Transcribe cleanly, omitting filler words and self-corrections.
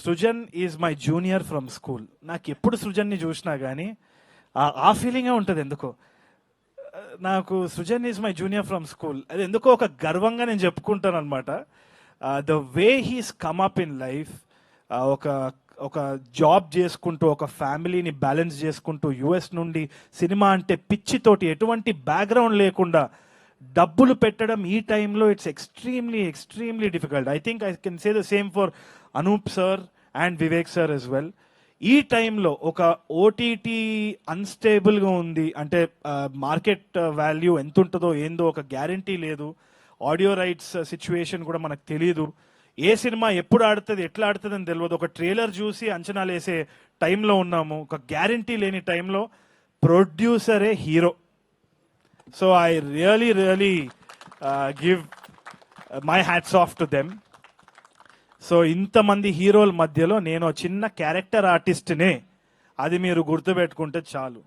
Srujan is my junior from school. నాకు ఎప్పుడు సృజన్ని చూసినా కానీ ఆ ఫీలింగే ఉంటుంది ఎందుకో. నాకు Srujan is my junior from school, అది ఎందుకో ఒక గర్వంగా నేను చెప్పుకుంటాను అనమాట. The way he's come up in life, ఒక ఒక జాబ్ చేసుకుంటూ ఒక ఫ్యామిలీని బ్యాలెన్స్ చేసుకుంటూ యుఎస్ నుండి సినిమా అంటే పిచ్చితోటి ఎటువంటి బ్యాక్గ్రౌండ్ లేకుండా డబ్బులు పెట్టడం ఈ టైంలో it's extremely difficult. I think I can say the same for Anoop sir and Vivek sir as well. ఈ టైంలో ఒక ఓటీటీ అన్స్టేబుల్గా ఉంది అంటే మార్కెట్ వాల్యూ ఎంత ఉంటుందో ఏందో ఒక గ్యారంటీ లేదు, ఆడియో రైట్స్ సిచ్యువేషన్ కూడా మనకు తెలియదు, ఏ సినిమా ఎప్పుడు ఆడుతుంది ఎట్లా ఆడుతుంది అని తెలియదు, ఒక ట్రైలర్ చూసి అంచనాలు వేసే టైంలో ఉన్నాము, ఒక గ్యారంటీ లేని టైంలో ప్రొడ్యూసరే hero. So I really give my hats off to them. సో ఇంతమంది హీరోల మధ్యలో నేను చిన్న క్యారెక్టర్ ఆర్టిస్ట్నే, అది మీరు గుర్తుపెట్టుకుంటే చాలు.